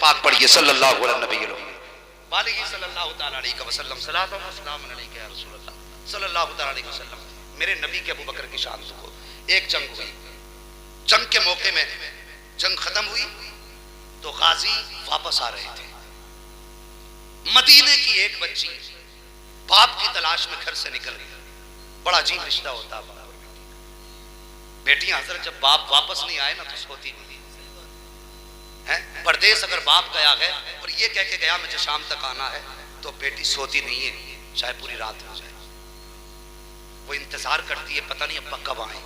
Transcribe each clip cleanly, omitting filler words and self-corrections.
پاک پڑھیے صلی اللہ علیہ نبی علیہ صلی اللہ تعالیٰ علیہ وسلم صلاۃ و سلام علیک یا رسول اللہ صلی اللہ تعالیٰ علیہ وسلم. میرے نبی کے ابو بکر کی شان کو ایک جنگ ہوئی, جنگ کے موقع میں جنگ ختم ہوئی تو غازی واپس آ رہے تھے. مدینے کی ایک بچی باپ کی تلاش میں گھر سے نکل گئی. بڑا عجیب رشتہ ہوتا ہے باپ اور بیٹیاں. حضرت جب باپ واپس نہیں آئے نا تو سوتی نہیں ہے. پردیس اگر باپ گیا ہے اور یہ کہہ کے گیا مجھے شام تک آنا ہے تو بیٹی سوتی نہیں ہے, چاہے پوری رات ہو جائے. وہ انتظار کرتی ہے پتہ نہیں ابا کب آئیں.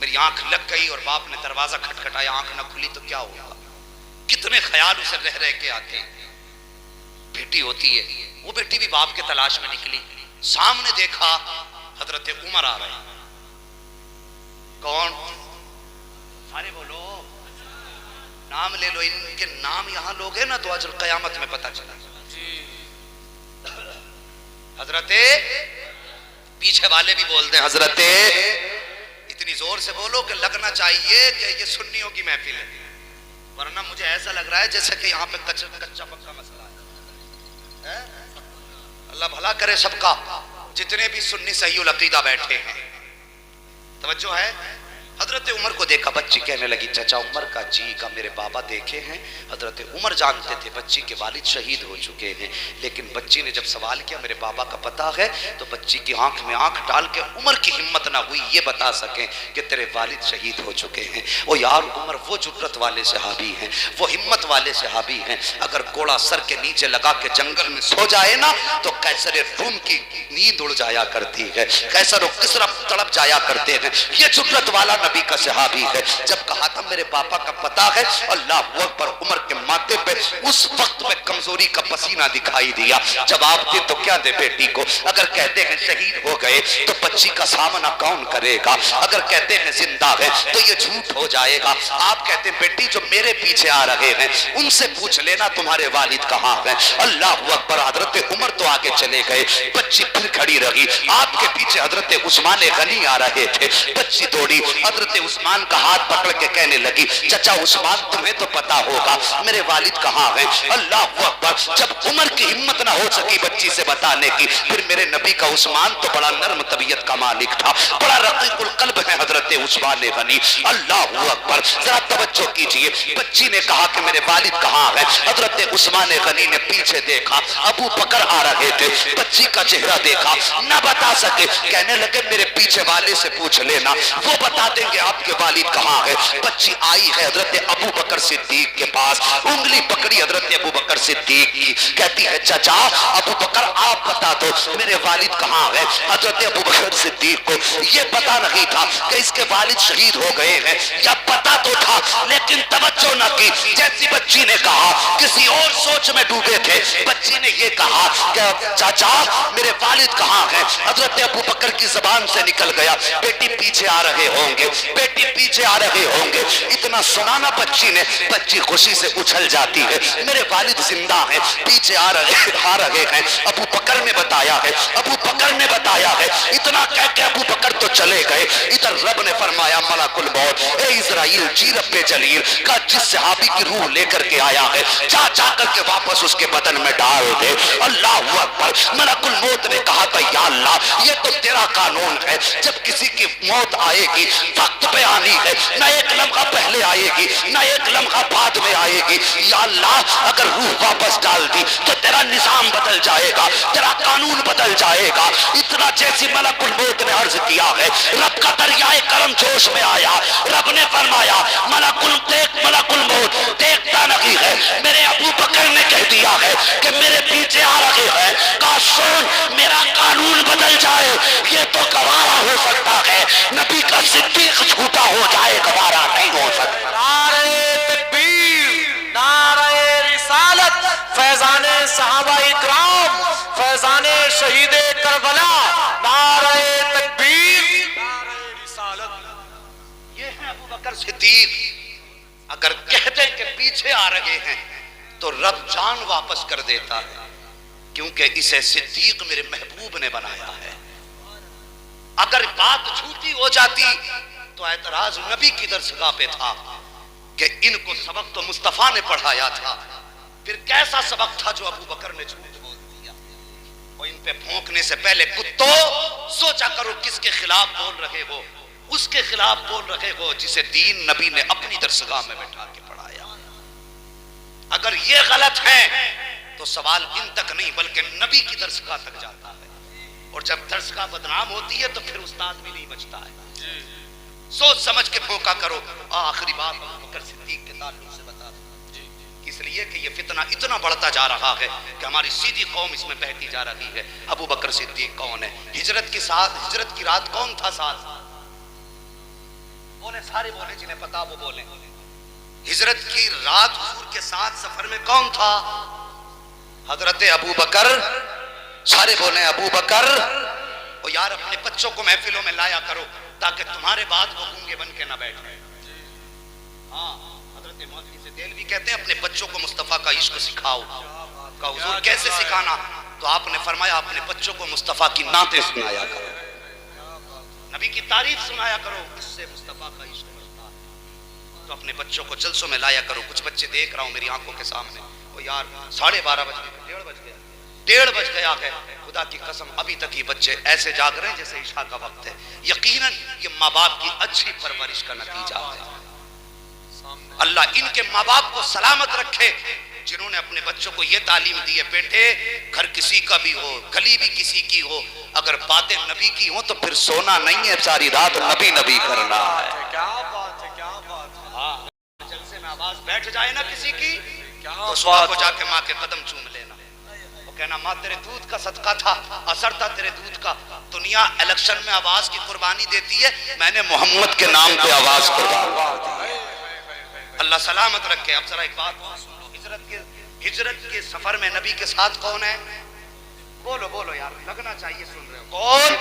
میری آنکھ لگ گئی اور باپ نے دروازہ کھٹکھٹایا, آنکھ نہ کھلی تو کیا ہوگا. کتنے خیال اسے رہ رہ کے آتے. بیٹی ہوتی ہے, وہ بیٹی بھی باپ کے تلاش میں نکلی. سامنے دیکھا حضرت عمر آ رہے ہیں. کون؟ سارے بولو, نام لے لو. ان کے نام یہاں لوگ ہیں نا تو آج قیامت میں پتہ چلا. حضرت, پیچھے والے بھی بولتے ہیں حضرت. اتنی زور سے بولو کہ لگنا چاہیے کہ یہ سنیوں کی محفل ہے, ورنہ مجھے ایسا لگ رہا ہے جیسے کہ یہاں پہ کچا پکا مسئلہ ہے. اللہ بھلا کرے سب کا, جتنے بھی سنی صحیح العقیدہ بیٹھے ہیں. توجہ ہے. حضرت عمر کو دیکھا, بچی کہنے لگی چچا عمر کا جی کا میرے بابا دیکھے ہیں. حضرت عمر جانتے تھے بچی کے والد شہید ہو چکے ہیں, لیکن بچی نے جب سوال کیا میرے بابا کا پتہ ہے تو بچی کی آنکھ میں آنکھ ڈال کے عمر کی ہمت نہ ہوئی یہ بتا سکیں کہ تیرے والد شہید ہو چکے ہیں. وہ یار عمر وہ جرت والے صحابی ہیں, وہ ہمت والے صحابی ہیں. اگر گھوڑا سر کے نیچے لگا کے جنگل میں سو جائے نا تو قیصر روم کی نیند اڑ جایا کرتی ہے, قیصر و کسریٰ تڑپ جایا کرتے ہیں. یہ جرت والا نبی کا صحابی ہے. جب کہا تھا میرے پاپا کا پتہ ہے, اللہ اکبر, عمر کے ماتھے پہ اس وقت میں کمزوری کا پسینہ دکھائی دیا. جواب دے تو کیا دے بیٹی کو. اگر کہتے ہیں شہید ہو گئے تو بچی کا سامنا کون کرے گا. اگر کہتے ہیں زندہ ہے تو یہ جھوٹ ہو جائے گا. آپ کہتے ہیں بیٹی جو میرے پیچھے آ رہے ہیں ان سے پوچھ لینا تمہارے والد کہاں ہیں. اللہ اکبر. حضرت عمر تو آگے چلے گئے, بچی پھر کھڑی رہی. آپ کے پیچھے حضرت عثمان غنی آ رہے تھے. بچی دوڑی, حضرت عثمان کا ہاتھ پکڑ کے کہنے لگی چچا عثمان تمہیں تو پتا ہوگا میرے والد کہاں ہیں. اللہ اکبر. جب عمر کی ہمت نہ ہو سکی بچی سے بتانے کی, پھر میرے نبی کا عثمان تو بڑا نرم طبیعت کا مالک تھا, بڑا رقیق القلب ہے حضرت عثمان غنی. اللہ اکبر. ذرا توجہ کیجئے. بچی نے کہا کہ میرے والد کہاں ہیں. حضرت عثمان غنی نے پیچھے دیکھا, ابو بکر آ رہے تھے. بچی کا چہرہ دیکھا, نہ بتا سکے. کہنے لگے میرے پیچھے والے سے پوچھ لینا, وہ بتا دیں گے آپ کے والد کہاں ہے. بچی آئی ہے حضرت ابو بکر صدیق کے پاس, انگلی پکڑی حضرت ابو بکر صدیق کی, کہتی ہے چچا ابو بکر آپ بتا دو میرے والد کہاں ہے. حضرت ابو بکر صدیق کو یہ پتا نہیں تھا کہ اس کے والد شہید ہو گئے ہیں, یا پتا تو تھا لیکن توجہ نہ کی. جیسی بچی نے کہا کسی اور سوچ میں ڈوبے تھے. بچی نے یہ کہا کہ چچا میرے والد کہاں ہیں. حضرت ابو بکر کی زبان سے نکل گیا بیٹی پیچھے آ رہے ہوں گے, بیٹی پیچھے آ رہے ہوں گے. اتنا سنانا بچی نے, بچی خوشی سے اچھل جاتی ہے. میرے والد زندہ ہیں, پیچھے آ رہے ہیں. ابو بکر نے بتایا ہے, ابو بکر نے بتایا ہے. اتنا کہہ کے ابو بکر تو چلے گئے. ادھر رب نے فرمایا ملک الموت اے اسرائیل جی رب جلیل کا جس صحابی کی روح لے کر کے آیا ہے جا کر کے واپس اس کے بدن میں ڈال دے. اللہ اکبر. ملک الموت نے کہا تھا یا اللہ یہ تو تیرا قانون ہے, جب کسی کی موت آئے گی وقت پہ آنی ہے, نہ ایک لمحہ پہلے آئے گی نہ ایک لمحہ بعد میں آئے گی. یا اللہ اگر روح واپس ڈال دی تو تیرا نظام بدل جائے گا, تیرا قانون بدل جائے گا. اتنا جیسی ملک الموت نے عرض کیا ہے رب کا دریائے کرم جوش میں آیا. رب نے فرمایا ملک الموت دیکھتا نہیں ہے, میرے ابو بکر نے کہہ دیا ہے کہ میرے پیچھے آ رہے ہیں, کاش سن میرا قانون بدل جائے. یہ تو گوارا ہو سکتا ہے, نبی کا صدیق جھوٹا ہو جائے گوارا نہیں ہو سکتا. نعرہ تکبیر, نعرہ رسالت, فیضان صحابہ اکرام, فیضان شہید کربلا, نعرہ تکبیر, نعرہ رسالت. یہ ہے ابو بکر صدیق. اگر کہتے کہ پیچھے آ رہے ہیں تو رب جان واپس کر دیتا ہے, کیونکہ اسے صدیق میرے محبوب نے بنایا ہے. اگر بات جھوٹی ہو جاتی تو اعتراض نبی کی درسگاہ پہ تھا کہ ان کو سبق تو مصطفیٰ نے پڑھایا تھا, پھر کیسا سبق تھا جو ابو بکر نے جھوٹ بول دیا. اور ان پہ بھونکنے سے پہلے کتو سوچا کرو کس کے خلاف بول رہے ہو. اس کے خلاف بول رہے ہو جسے دین نبی نے اپنی درسگاہ میں بٹھا کے پڑھایا. اگر یہ غلط ہے تو سوال ان تک نہیں بلکہ نبی کی درسگاہ تک جاتا ہے. اور جب درسگاہ بدنام ہوتی ہے تو پھر استاد بھی نہیں بچتا ہے. سوچ سمجھ کے پھونکا کرو. آخری بات ابو بکر صدیق کے تعلق سے بتا دوں، اس لیے کہ یہ فتنہ اتنا بڑھتا جا رہا ہے کہ ہماری سیدھی قوم اس میں بہتی جا رہی ہے. ابو بکر صدیق کون ہے؟ ہجرت کی رات کون تھا ساتھ؟ بولے سارے بولے، جنہیں پتا وہ بولیں. ہجرت کی رات حضور کے ساتھ سفر میں کون تھا؟ حضرت ابو بکر. سارے بولیں ابو بکر. اور یار اپنے بچوں کو محفلوں میں لایا کرو تاکہ تمہارے بعد وہ گونگے بن کے نہ بیٹھے. ہاں حضرت موتی سے دل بھی کہتے ہیں اپنے بچوں کو مصطفیٰ کا عشق سکھاؤ. کہ حضور کیسے سکھانا؟ تو آپ نے فرمایا اپنے بچوں کو مصطفیٰ کی نعتیں سنایا کرو، نبی کی تعریف سنایا کرو، اس سے مصطفیٰ کا عشق بڑھتا ہے. تو اپنے بچوں کو جلسوں میں لایا کرو. کچھ بچے دیکھ رہا ہوں میری آنکھوں کے سامنے، وہ یار 12:30 بج گئے، 1:30 بج گیا، 1:30 بج گیا ہے. خدا کی قسم ابھی تک یہ بچے ایسے جاگ رہے ہیں جیسے عشاء کا وقت ہے. یقیناً یہ ماں باپ کی اچھی پرورش کا نتیجہ ہے. اللہ ان کے ماں باپ کو سلامت رکھے جنہوں نے اپنے بچوں کو یہ تعلیم دی ہے بیٹے گھر کسی کا بھی ہو، گلی بھی کسی کی ہو، اگر باتیں نبی کی ہوں تو پھر سونا نہیں ہے، ساری رات نبی نبی کرنا ہے. کیا بات ہے، کیا بات ہے. ہاں جلسے میں آواز بیٹھ جائے نا کسی کی تو صبح کو جا کے ماں کے قدم چوم لینا. وہ کہنا ماں تیرے دودھ کا صدقہ تھا، اثر تھا تیرے دودھ کا. دنیا الیکشن میں آواز کی قربانی دیتی ہے، میں نے محمد کے نام پہ آواز قربان دی. اللہ سلامت رکھے. اب ذرا ایک بات سن لو، ہجرت کے سفر میں نبی کے ساتھ کون ہے؟ بولو بولو یار، لگنا چاہیے سن رہے ہو. کون؟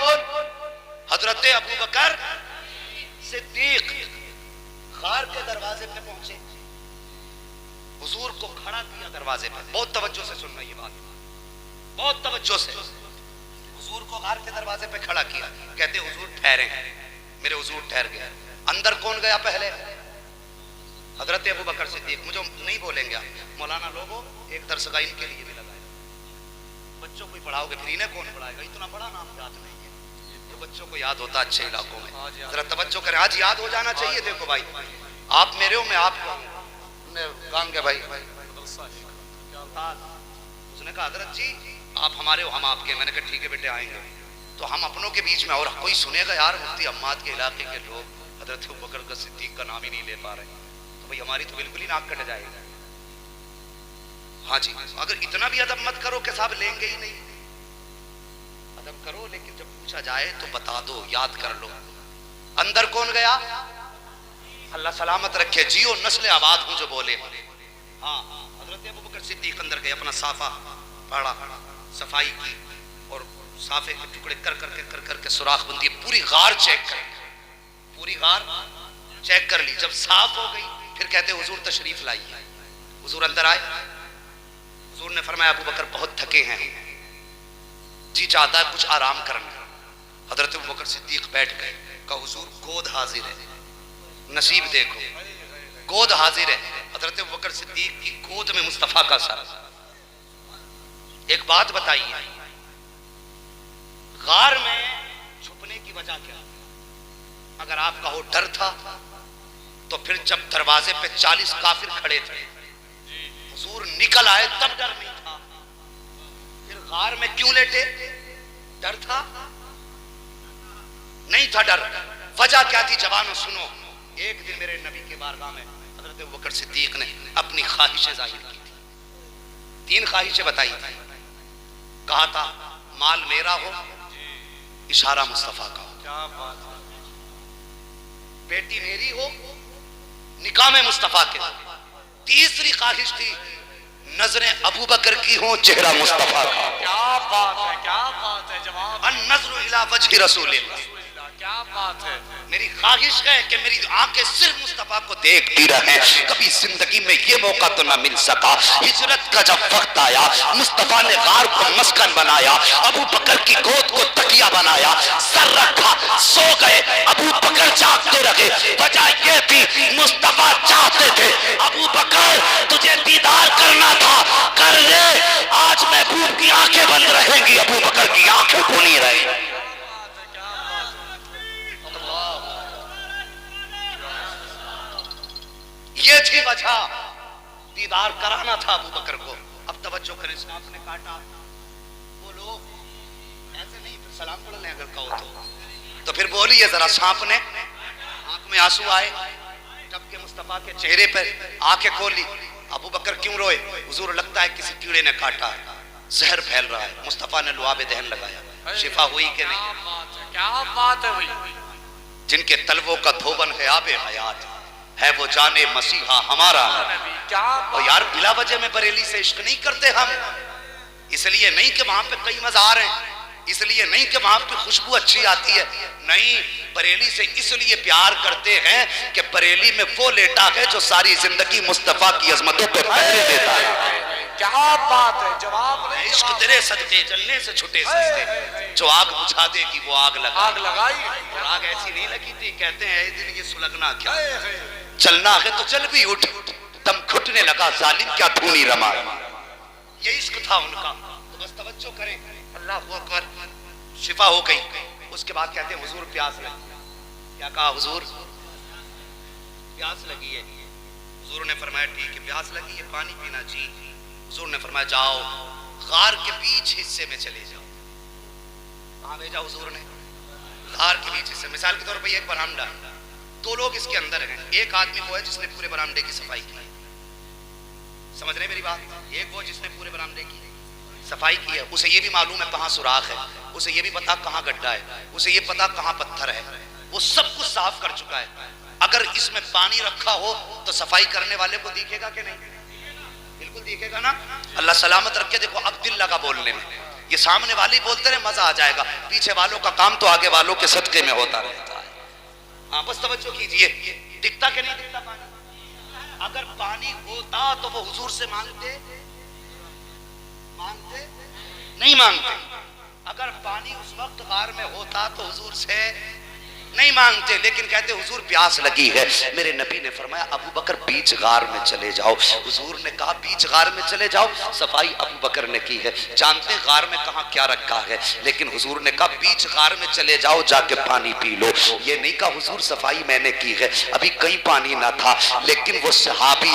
حضرت ابو بکر صدیق. غار کے دروازے پہ پہنچے، حضور کو کھڑا کیا دروازے پہ. بہت توجہ سے سننا یہ بات، بہت توجہ سے. حضور کو غار کے دروازے پہ کھڑا کیا، کہتے حضور ٹھہرے. میرے حضور ٹھہر گئے. اندر کون گیا پہلے؟ حضرت ابو بکر صدیق. مجھے نہیں بولیں گے مولانا لوگوں ایک درسگاہ ان کے لیے بھی لگائے. بچوں کو ہی پڑھاؤ گے پھر انہیں کون پڑھائے گا؟ اتنا بڑا نام یاد نہیں ہے جو بچوں کو یاد ہوتا اچھے علاقوں میں. ذرا توجہ کریں، آج یاد ہو جانا چاہیے. دیکھو بھائی آپ میرے ہو، میں آپ کو کہاں گے بھائی. اس نے کہا حضرت جی آپ ہمارے ہو ہم آپ کے. میں نے کہا ٹھیک ہے بیٹے آئیں گے. تو ہم اپنوں کے بیچ میں، اور کوئی سنے گا یار مفتی احمد کے علاقے کے لوگ حضرت ابو بکر کا صدیق کا نام ہی نہیں لے پا رہے، تو بھئی ہماری تو بالکل ہی ناک کٹ جائے گا. ہاں جی اگر اتنا بھی ادب مت کرو کہ صاحب لیں گے ہی نہیں. ادب کرو لیکن جب پوچھا جائے تو بتا دو، یاد کر لو. اندر کون گیا؟ اللہ سلامت رکھے. جیو نسل آباد ہوں جو بولے. ہاں حضرت ابو بکر صدیق اندر گئے، اپنا صافہ پڑا، صفائی کی اور صافے کے ٹکڑے کر کے سوراخ بندی. پوری غار چیک کر، پوری غار چیک کر لی. جب صاف ہو گئی پھر کہتے حضور تشریف لائیے. حضور اندر آئے. حضور نے فرمایا ابو بکر بہت تھکے ہیں، جی چاہتا ہے کچھ آرام کرنا. حضرت ابو بکر صدیق بیٹھ گئے. کہا حضور گود حاضر ہے، نصیب دیکھو گود حاضر ہے. حضرت ابو بکر صدیق کی گود میں مصطفیٰ کا سر. ایک بات بتائیے غار میں چھپنے کی وجہ کیا؟ اگر آپ کا ہو ڈر تھا تو پھر جب دروازے پہ 40 کافر کھڑے تھے حضور نکل آئے تب ڈر نہیں تھا. پھر غار میں کیوں لیٹے؟ ڈر تھا؟ نہیں تھا ڈر. وجہ کیا تھی جوانوں سنو. ایک دن میرے نبی کے بارگاہ میں حضرت ابو بکر صدیق نے اپنی خواہشیں ظاہر کی تھی. 3 خواہشیں بتائی تھی. کہا تھا مال میرا ہو، اشارہ مصطفیٰ کا ہو. کیا بات ہے. بیٹی میری ہو، نکاح میں مصطفیٰ کے. تیسری خواہش تھی نظریں ابو بکر کی ہوں، چہرہ مصطفیٰ کا. کیا بات ہے، کیا بات ہے. جواب النظر الی وجہ رسول اللہ. کیا بات ہے. میری خواہش ہے کہ میری آنکھیں صرف مصطفیٰ کو دیکھتی رہیں. کبھی زندگی میں یہ موقع تو نہ مل سکا. ہجرت کا جب وقت آیا مصطفیٰ نے غار کو مسکن بنایا، ابو بکر کی گود کو تکیہ بنایا، سر رکھا، سو گئے. ابو بکر جاگتے رہے. وجہ یہ تھی مصطفیٰ چاہتے تھے ابو بکر تجھے دیدار کرنا تھا کر لے آج محبوب کی آنکھیں بند رہیں گی، ابو بکر کی آنکھیں کھلی رہیں گی۔ یہ تھی وجہ، دیدار کرانا تھا ابو بکر کو۔ اب توجہ کریں، سانپ نے کاٹا، وہ لوگ ایسے نہیں پھر سلام پڑھ لیں اگر کہو تو پھر بولیے ذرا، سانپ نے آنکھ میں آنسو آئے، ٹپ کے مصطفیٰ کے چہرے پر آنکھیں کھولی، ابو بکر کیوں روئے؟ حضور لگتا ہے کسی کیڑے نے کاٹا ہے، زہر پھیل رہا ہے، مصطفیٰ نے لعاب دہن لگایا، شفا ہوئی کہ نہیں؟ کیا بات ہے بھائی؟ جن کے تلووں کا دھوبن ہے آب حیات ہے وہ جانے مسیحا ہمارا نبی۔ اور یار بلا وجہ میں بریلی سے عشق نہیں کرتے ہم، اس لیے نہیں کہ وہاں پہ کئی مزار ہیں، اس لیے نہیں کہ وہاں پہ خوشبو اچھی آتی ہے، نہیں، بریلی سے اس لیے پیار کرتے ہیں کہ بریلی میں وہ لیٹا ہے جو ساری زندگی مصطفیٰ کی عظمتوں پہ پہرے دیتا ہے۔ کیا بات ہے، جواب نہیں، عشق تیرے صدقے جلنے سے چھٹے سجدے، جو آگ بجھا دے گی وہ آگ لگا، آگ لگائی، اور آگ ایسی نہیں لگی تھی، کہتے ہیں اے دل یہ سلگنا کیا، چلنا ہے تو چل بھی اٹھ، دم گھٹنے لگا ظالم کیا دھونی رما، یہ عشق تھا ان کا۔ تو بس توجہ کریں، اللہ اکبر، شفا ہو گئی۔ اس کے بعد کہتے ہیں حضور پیاس لگی، کیا کہا حضور؟ پیاس لگی ہے۔ حضور نے فرمایا ٹھیک ہے، پیاس لگی ہے، پانی پینا جی۔ حضور نے فرمایا جاؤ غار کے بیچ حصے میں چلے جاؤ۔ کہاں بھیجا حضور نے؟ غار کے بیچ حصے، مثال کے طور پر ایک برآمدہ، دو لوگ اس کے اندر ہیں، ایک آدمی وہ ہے جس نے پورے برآمدے کی صفائی کی ہے، سمجھ رہے میری بات؟ ایک وہ جس نے پورے برآمدے کی صفائی کی ہے، اسے یہ بھی معلوم ہے کہاں سوراخ ہے، اسے یہ بھی پتا کہاں گڈھا ہے، اسے یہ پتا کہاں پتھر ہے، وہ سب کچھ صاف کر چکا ہے۔ اگر اس میں پانی رکھا ہو تو صفائی کرنے والے کو دیکھے گا کہ نہیں؟ بالکل دیکھے گا نا۔ اللہ سلامت رکھے، دیکھو اب دل لگا بولنے میں، یہ سامنے والے بولتے رہے مزہ آ جائے گا، پیچھے والوں کا کام تو آگے والوں کے صدقے میں ہوتا رہتا ہے۔ ہاں بس توجہ کیجئے، دکھتا کہ نہیں دکھتا پانی؟ اگر پانی ہوتا تو وہ حضور سے مانگتے نہیں مانگتے، اگر پانی اس وقت غار میں ہوتا تو حضور سے نہیں مانگتے، لیکن کہتے حضور پیاس لگی ہے۔ میرے نبی نے فرمایا ابو بکر بیچ غار میں چلے جاؤ۔ حضور نے کہا بیچ غار میں چلے جاؤ، صفائی ابو بکر نے کی ہے، جانتے غار میں کہاں کیا رکھا ہے، لیکن حضور نے کہا بیچ غار میں چلے جاؤ، جا کے پانی پی لو۔ یہ نہیں کہا حضور صفائی میں نے کی ہے، ابھی کہیں پانی نہ تھا، لیکن وہ صحابی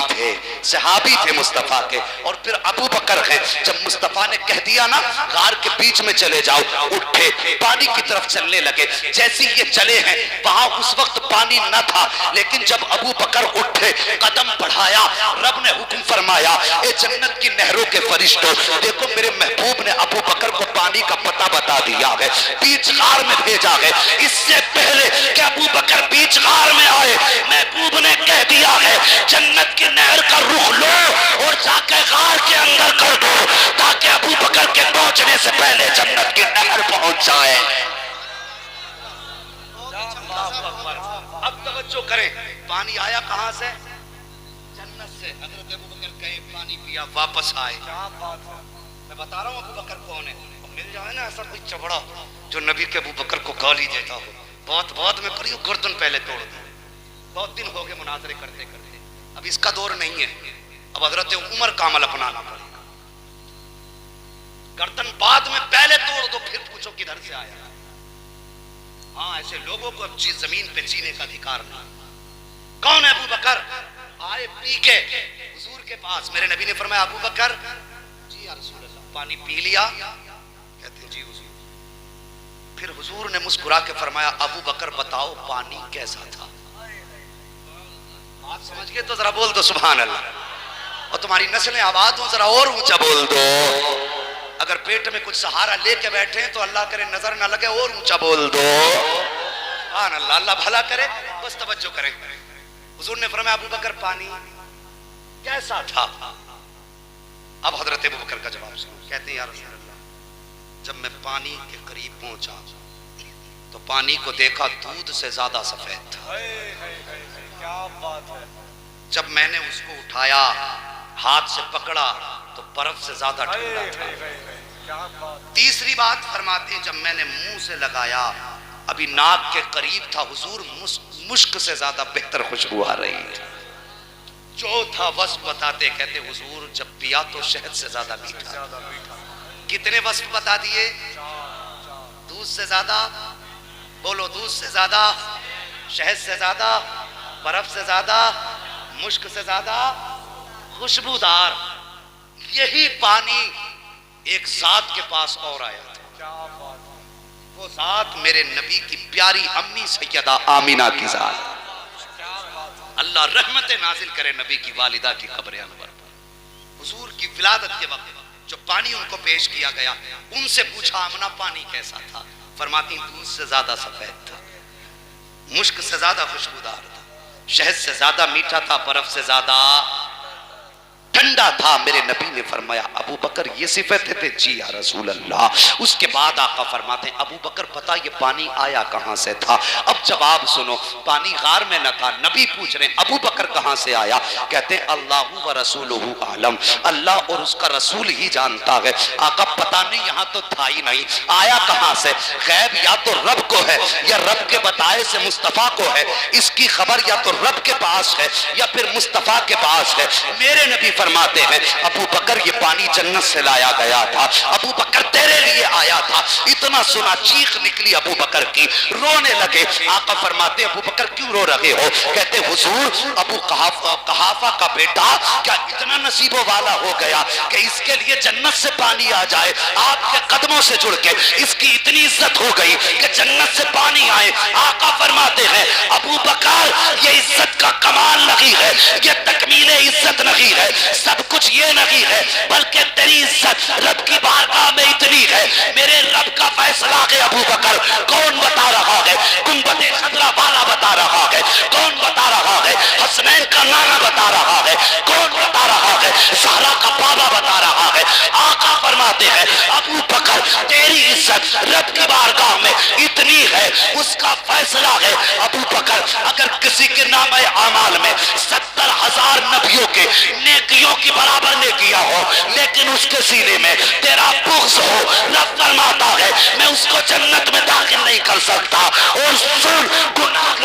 تھے مصطفیٰ کے، اور پھر ابو بکر ہیں۔ جب مصطفیٰ نے کہہ دیا نا غار کے بیچ میں چلے جاؤ، اٹھے پانی کی طرف چلنے لگے، جیسے یہ چلے وہاں اس وقت پانی نہ تھا، لیکن جب ابو بکر اٹھے قدم بڑھایا، رب نے حکم فرمایا اے جنت کی نہروں کے فرشتوں، دیکھو میرے محبوب نے ابو بکر کو پانی کا پتہ بتا دیا ہے، بیچ غار میں بھیجا ہے۔ اس سے پہلے کہ ابو بکر بیچ غار میں آئے، محبوب نے کہہ دیا ہے جنت کی نہر کا رخ لو اور جا کے غار کے اندر کر دو، تاکہ ابو بکر کے پہنچنے سے پہلے جنت کی نہر پہنچ جائے۔ اب توجہ کریں، پانی آیا کہاں سے؟ جنت سے۔ حضرت ابو بکر گئے، پانی پیا، واپس آئے۔ میں بتا رہا ہوں ابو بکر کون ہے، مل جائے نا ایسا کوئی چبڑا جو نبی کے ابو بکر کو گالی دیتا ہو، بہت میں پڑھی گردن پہلے توڑ دوں۔ بہت دن ہو گئے مناظرے کرتے کرتے، اب اس کا دور نہیں ہے، اب حضرت عمر کا عمل اپنانا پڑے گا۔ گردن بعد میں پہلے توڑ دو، پھر پوچھو کدھر سے آیا۔ ہاں ایسے لوگوں کو اب زمین پہ جینے کا ادھیکار نہیں۔ کون ہے ابو بکر؟ آئے پی کے حضور کے پاس، میرے نبی نے فرمایا ابو بکر جی یا رسول اللہ، پانی پی لیا؟ کہتے ہیں جی حضور۔ پھر حضور نے مسکرا کے فرمایا ابو بکر بتاؤ پانی کیسا تھا؟ بات سمجھ گئے تو ذرا بول دو سبحان اللہ، اور تمہاری نسلیں آباد ہوں ذرا اور اونچا بول دو۔ اگر پیٹ میں کچھ سہارا لے کے بیٹھے ہیں تو اللہ کرے نظر نہ لگے، اور اونچا بول دو سبحان اللہ، اللہ بھلا کرے۔ بس توجہ کریں، حضور نے فرمایا ابو بکر پانی کیسا تھا؟ اب حضرت ابو بکر کا جواب سنو، کہتے ہیں یا رسول اللہ جب میں پانی کے قریب پہنچا تو پانی کو دیکھا دودھ سے زیادہ سفید تھا، کیا بات ہے۔ جب میں نے اس کو اٹھایا ہاتھ سے پکڑا تو برف سے زیادہ ٹھنڈا تھا۔ تیسری بات فرماتے ہیں جب میں نے منہ سے لگایا ابھی ناک کے قریب تھا، حضور مشک سے زیادہ بہتر خوشبو آ رہی تھی۔ چوتھا وصف بتاتے کہتے حضور جب پیا تو شہد سے زیادہ میٹھا. زیادہ میٹھا. کتنے وصف بتا دیے؟ دودھ سے زیادہ، بولو دودھ سے زیادہ، شہد سے زیادہ، برف سے زیادہ، مشک سے زیادہ، خوشبودار. یہی پانی ایک ذات کے پاس اور آیا تھا. کیا بات ہے. وہ ذات میرے نبی کی پیاری امی سیدہ آمینہ کی ذات. کیا بات ہے. اللہ رحمت نازل کرے نبی کی والدہ کی قبر انور پر. حضور کی ولادت کے وقت جو پانی ان کو پیش کیا گیا، ان سے پوچھا آمنہ پانی کیسا تھا؟ فرماتی دودھ سے زیادہ سفید تھا، مشک سے زیادہ خوشبودار تھا، شہد سے زیادہ میٹھا تھا، برف سے زیادہ ٹھنڈا تھا. میرے نبی نے فرمایا ابو بکر یہ صفت تھے؟ جی یا رسول اللہ. اس کے بعد آقا فرماتے ہیں ابو بکر پتا یہ پانی آیا کہاں سے تھا؟ اب جواب سنو. پانی غار میں نہ تھا. نبی پوچھ رہے ہیں ابو بکر کہاں سے آیا؟ کہتے ہیں اللہ و رسولہ عالم، اللہ اور اس کا رسول ہی جانتا ہے. آقا پتا نہیں، یہاں تو تھا ہی نہیں. آیا کہاں سے؟ غیب یا تو رب کو ہے یا رب کے بتائے سے مصطفیٰ کو ہے. اس کی خبر یا تو رب کے پاس ہے یا پھر مصطفیٰ کے پاس ہے. میرے نبی فرماتے ہیں ابو بکر یہ پانی جنت سے لایا گیا تھا، ابو بکر تیرے لیے آیا تھا. اتنا سنا چیخ نکلی ابو بکر کی، رونے لگے. آقا فرماتے ابو بکر کیوں رو رہے ہو؟ کہتے حضور ابو قحافہ کا بیٹا کیا اتنا نصیبوں والا ہو گیا کہ اس کے لیے جنت سے پانی آ جائے. آپ کے قدموں سے جڑ کے اس کی اتنی عزت ہو گئی کہ جنت سے پانی آئے. آقا فرماتے ہیں ابو بکر یہ عزت کا کمال نہیں ہے، یہ تکمیل عزت نہیں ہے، سب کچھ یہ نہیں ہے، بلکہ تیری عزت رب کی بارگاہ میں اتنی ہے. میرے رب کا فیصلہ ہے ابو بکر. کون بتا رہا ہے؟ گنبد خضرا والا بتا رہا ہے. کون بتا رہا ہے؟ حسنین کا نانا بتا رہا ہے. کون بتا رہا ہے؟ زہرا کا بابا بتا رہا ہے. آقا فرماتے ہیں ابو بکر تیری عزت رب کی بارگاہ میں اتنی ہے، اس کا فیصلہ ہے. ابو بکر اگر کسی کے نام اعمال میں 70,000 نبیوں کے نیکیوں کی برابر نے کیا ہو لیکن اس کے سینے میں تیرا بغض ہو، رب فرماتا ہے میں اس کو جنت میں داخل نہیں کر سکتا. اور سن گناہ